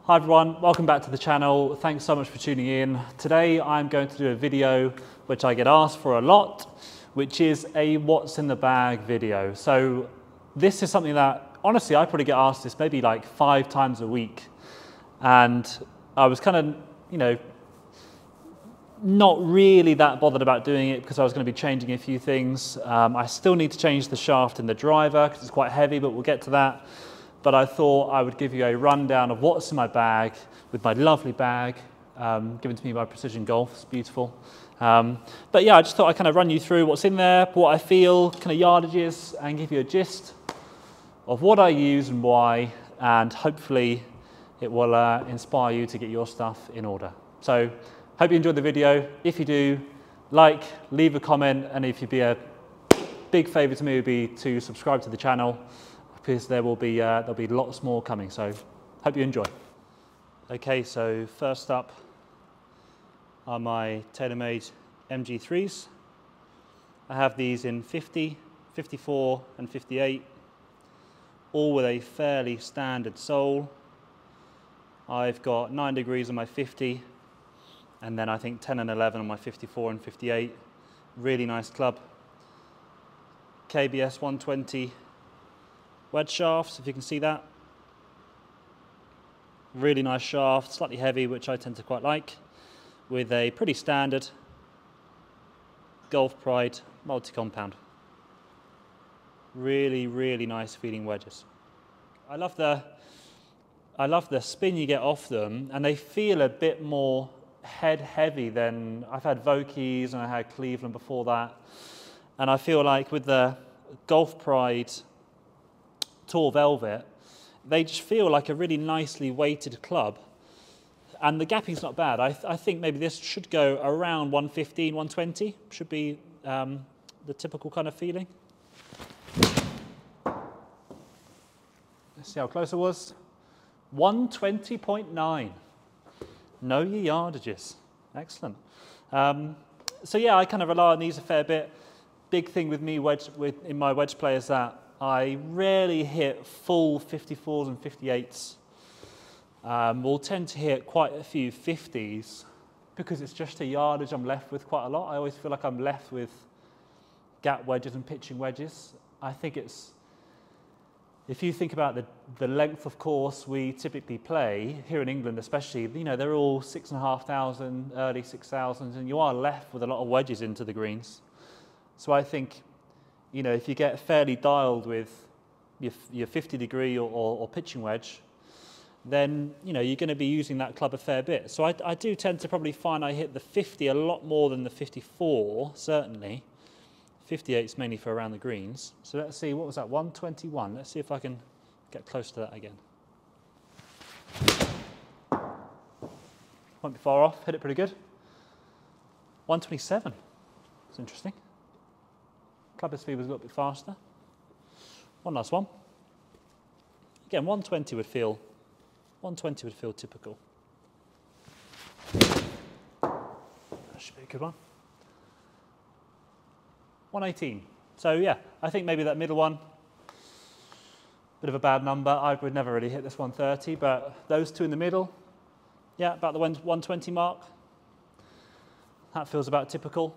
Hi everyone, welcome back to the channel. Thanks so much for tuning in. Today I'm going to do a video which I get asked for a lot, which is a what's in the bag video. So this is something that, honestly, I probably get asked this maybe like 5 times a week. And I was kind of, not really that bothered about doing it because I was going to be changing a few things. I still need to change the shaft in the driver because it's quite heavy, but we'll get to that. But I thought I would give you a rundown of what's in my bag with my lovely bag, given to me by Precision Golf. It's beautiful. But yeah, I just thought I'd kind of run you through what's in there, what I feel, kind of yardages, and give you a gist of what I use and why, and hopefully it will inspire you to get your stuff in order. So hope you enjoyed the video. If you do, leave a comment, and if you'd be a big favour to me would be to subscribe to the channel, because there'll be lots more coming, so hope you enjoy. Okay, so first up are my Taylormade MG3s. I have these in 50, 54 and 58, all with a fairly standard sole. I've got 9 degrees on my 50, and then I think 10 and 11 on my 54 and 58. Really nice club. KBS 120 wedge shafts, if you can see that. Really nice shaft, slightly heavy, which I tend to quite like, with a pretty standard Golf Pride multi-compound. Really, really nice feeling wedges. I love the spin you get off them, and they feel a bit more head heavy than I've had Vokeys and I had Cleveland before that. And I feel like with the Golf Pride Tall Velvet, they just feel like a really nicely weighted club, and the gapping's not bad. I think maybe this should go around 115, 120, should be the typical kind of feeling. Let's see how close it was. 120.9. Know your yardages. Excellent. So yeah, I kind of rely on these a fair bit. Big thing with me in my wedge play is that I rarely hit full 54s and 58s. We'll tend to hit quite a few 50s because it's just a yardage I'm left with quite a lot. I always feel like I'm left with gap wedges and pitching wedges. I think it's, if you think about the length of course we typically play, here in England especially, they're all 6,500, early 6,000s, and you are left with a lot of wedges into the greens. So I think, if you get fairly dialed with your 50 degree or pitching wedge, then you're going to be using that club a fair bit. So I do tend to probably find I hit the 50 a lot more than the 54, certainly. 58 is mainly for around the greens. So let's see, what was that, 121? Let's see if I can get close to that again. Won't be far off, hit it pretty good. 127, that's interesting. Club speed was a little bit faster. One last one. Again, 120 would feel typical. That should be a good one. 118. So yeah, I think maybe that middle one, bit of a bad number. I would never really hit this 130, but those two in the middle, yeah, about the 120 mark. That feels about typical.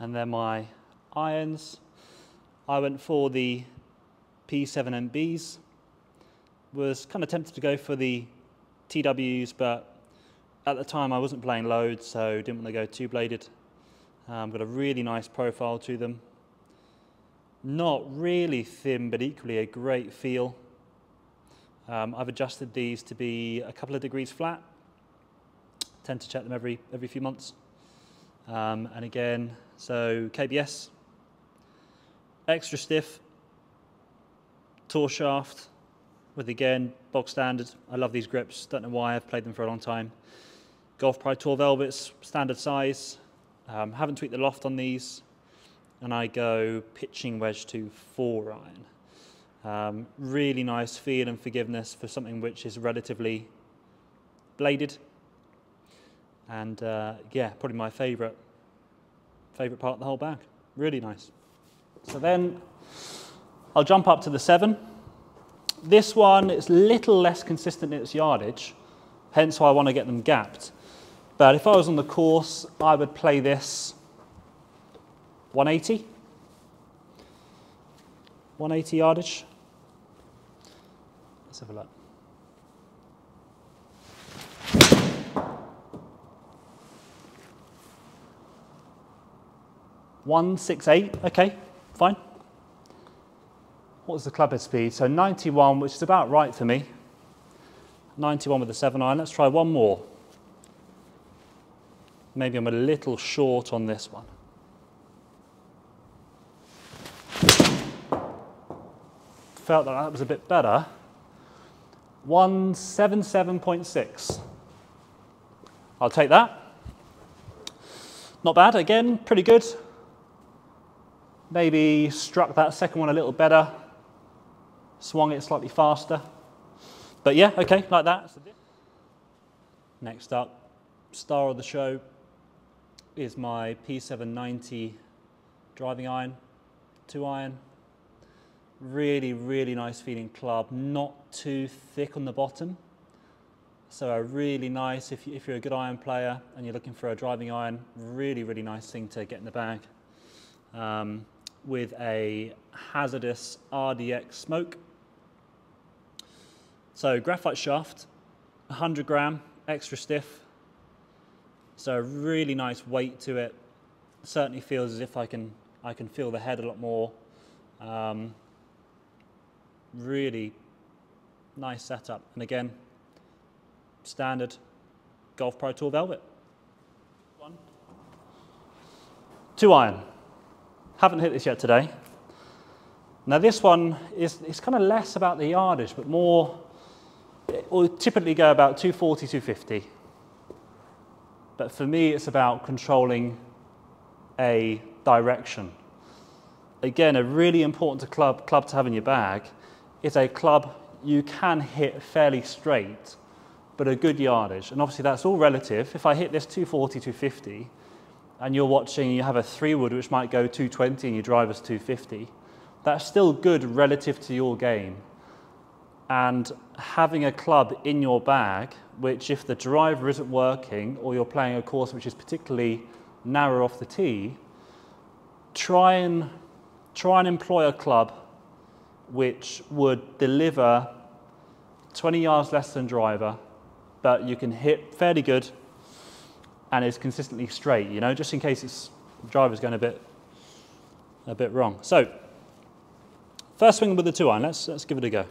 And then my irons, I went for the P7MBs. Was kind of tempted to go for the TWs, but at the time I wasn't playing loads, so didn't want to go two-bladed. Got a really nice profile to them. Not really thin, but equally a great feel. I've adjusted these to be a couple of degrees flat. Tend to check them every few months. And again, so KBS, extra stiff, tour shaft, with again, bog standard. I love these grips, don't know why, I've played them for a long time. Golf Pride Tall Velvets, standard size. Haven't tweaked the loft on these, and I go pitching wedge to 4-iron. Really nice feel and forgiveness for something which is relatively bladed. And yeah, probably my favourite part of the whole bag. Really nice. So then I'll jump up to the 7. This one is a little less consistent in its yardage, hence why I want to get them gapped. But if I was on the course, I would play this 180. 180 yardage. Let's have a look. .168, okay, fine. What's the clubhead speed? So 91, which is about right for me. 91 with the 7-iron. Let's try one more. Maybe I'm a little short on this one. Felt that that was a bit better. 177.6. I'll take that. Not bad, again, pretty good. Maybe struck that second one a little better. Swung it slightly faster. But yeah, okay, like that. Next up, star of the show is my P790 driving iron, 2-iron. Really, really nice feeling club, not too thick on the bottom. So a really nice, if you're a good iron player and you're looking for a driving iron, really, really nice thing to get in the bag. With a hazardous RDX smoke. So graphite shaft, 100 gram, extra stiff. So a really nice weight to it. Certainly feels as if I can feel the head a lot more. Really nice setup. And again, standard Golf Pro Tour Velvet. 2-iron. Haven't hit this yet today. Now this one is kind of less about the yardage, but more, it will typically go about 240, 250. But for me, it's about controlling a direction. Again, a really important club to have in your bag is a club you can hit fairly straight, but a good yardage. And obviously that's all relative. If I hit this 240, 250, and you're watching, you have a 3-wood which might go 220 and your driver's 250, that's still good relative to your game. And having a club in your bag, which if the driver isn't working or you're playing a course which is particularly narrow off the tee, try and employ a club which would deliver 20 yards less than driver, but you can hit fairly good and is consistently straight, you know, just in case the driver's going a bit wrong. So, first swing with the 2-iron, let's give it a go.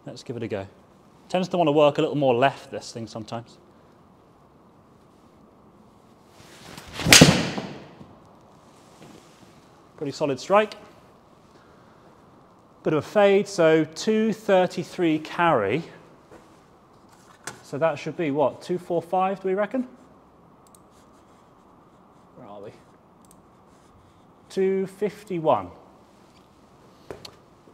Let's give it a go. Tends to want to work a little more left, this thing, sometimes. Pretty solid strike. Bit of a fade, so 233 carry. So that should be what, 245, do we reckon? Where are we? 251.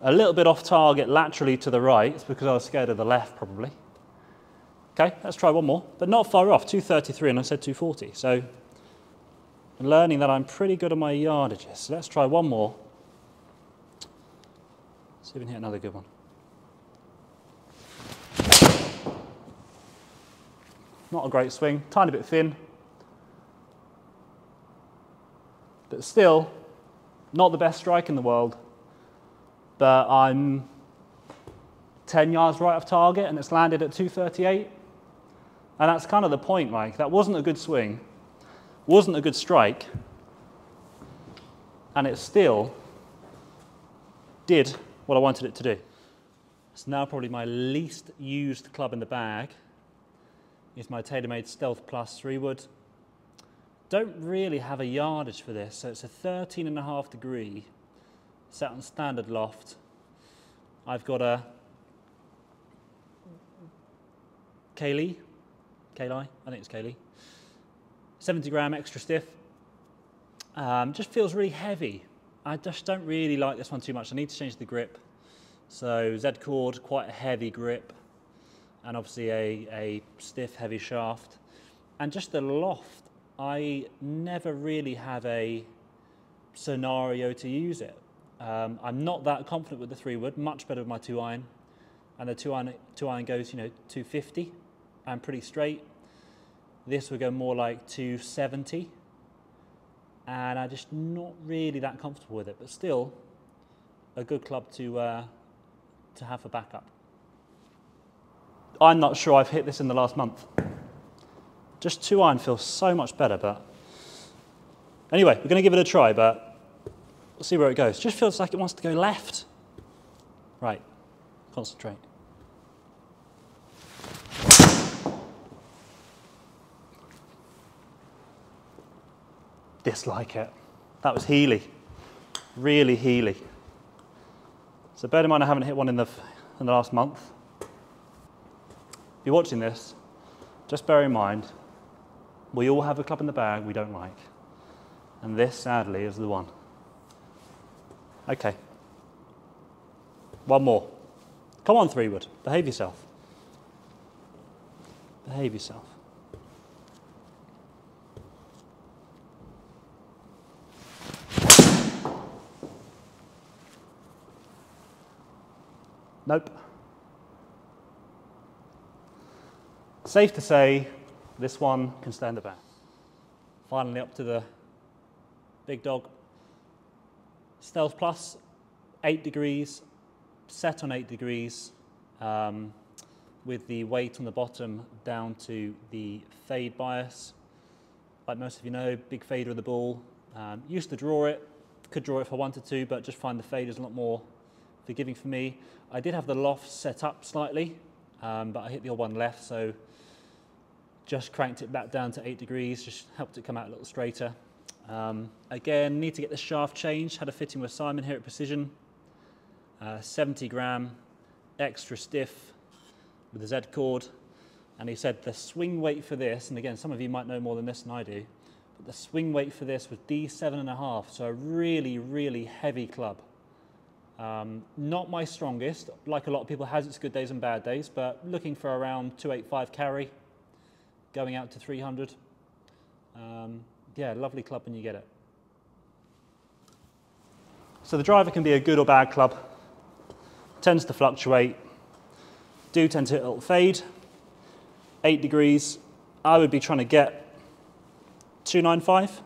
A little bit off target laterally to the right. It's because I was scared of the left, probably. Okay, let's try one more, but not far off, 233, and I said 240. So I'm learning that I'm pretty good at my yardages. So let's try one more. See if we can hit another good one. Not a great swing, tiny bit thin. But still, not the best strike in the world. But I'm 10 yards right of target and it's landed at 238. And that's kind of the point, like, that wasn't a good swing, wasn't a good strike, and it still did what I wanted it to do. So now probably my least used club in the bag is my Taylormade Stealth Plus 3-wood. Don't really have a yardage for this, so it's a 13.5 degree, set on standard loft. I've got a Kaili, I think it's Kaili, 70 gram extra stiff. Just feels really heavy. I just don't really like this one too much. I need to change the grip. So Z cord, quite a heavy grip, and obviously a stiff, heavy shaft. And just the loft, I never really have a scenario to use it. I'm not that confident with the 3-wood, much better with my 2-iron. and the two iron goes, 250 and pretty straight. This would go more like 270, and I'm just not really that comfortable with it, but still a good club to have for backup. I'm not sure I've hit this in the last month. Just 2 iron feels so much better, but anyway, we're going to give it a try, but we'll see where it goes. Just feels like it wants to go left. Right, concentrate. Dislike it. That was heely, really heely. So bear in mind I haven't hit one in the last month. If you're watching this, just bear in mind, we all have a club in the bag we don't like. And this, sadly, is the one. Okay. One more. Come on, 3-wood. Behave yourself. Behave yourself. Nope. Safe to say, this one can stay in the bag. Finally up to the big dog. Stealth Plus, 8 degrees, set on 8 degrees, with the weight on the bottom down to the fade bias. Like most of you know, big fader of the ball. Used to draw it, could draw it if I wanted to, but just find the fade is a lot more forgiving for me. I did have the loft set up slightly, but I hit the odd one left, so just cranked it back down to 8 degrees, just helped it come out a little straighter. Again, need to get the shaft changed. Had a fitting with Simon here at Precision. 70 gram, extra stiff with the Z cord. And he said the swing weight for this, and again, some of you might know more than this than I do, but the swing weight for this was D7.5, so a really, really heavy club. Not my strongest, like a lot of people, has its good days and bad days, but looking for around 285 carry, going out to 300. Yeah, lovely club when you get it. So the driver can be a good or bad club. Tends to fluctuate. Do tend to hit a little fade. 8 degrees. I would be trying to get 295.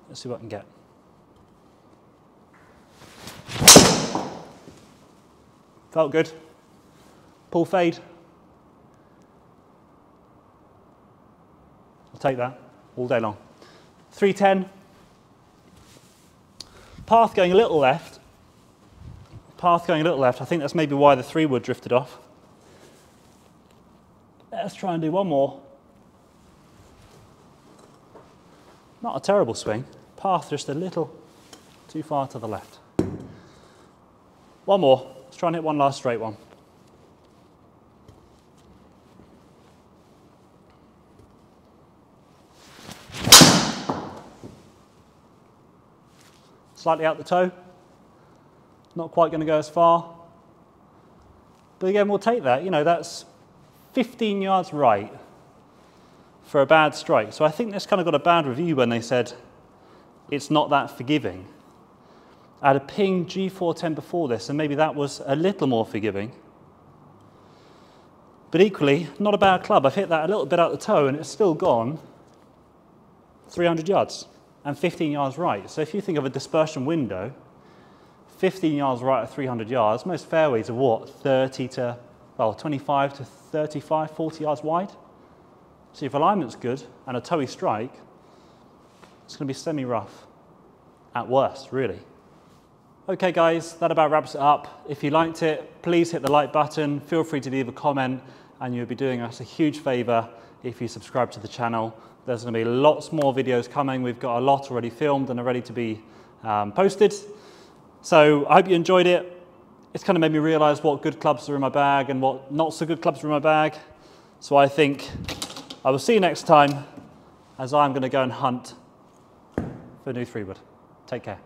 Let's see what I can get. Felt good. Pull fade. I'll take that all day long. 310. Path going a little left. Path going a little left. I think that's maybe why the 3-wood drifted off. Let's try and do one more. Not a terrible swing. Path just a little too far to the left. One more. Let's try and hit one last straight one. Slightly out the toe. Not quite going to go as far. But again, we'll take that. You know, that's 15 yards right for a bad strike. So I think this kind of got a bad review when they said it's not that forgiving. I had a ping G410 before this, and maybe that was a little more forgiving. But equally, not a bad club. I've hit that a little bit out the toe, and it's still gone 300 yards and 15 yards right. So if you think of a dispersion window, 15 yards right at 300 yards, most fairways are what, 30 to, well, 25 to 35, 40 yards wide. So if alignment's good and a toey strike, it's going to be semi-rough at worst, really. Okay guys, that about wraps it up. If you liked it, please hit the like button. Feel free to leave a comment, and you'll be doing us a huge favor if you subscribe to the channel. There's going to be lots more videos coming. We've got a lot already filmed and are ready to be posted. So I hope you enjoyed it. It's kind of made me realize what good clubs are in my bag and what not so good clubs are in my bag. So I think I will see you next time, as I'm going to go and hunt for a new 3-wood. Take care.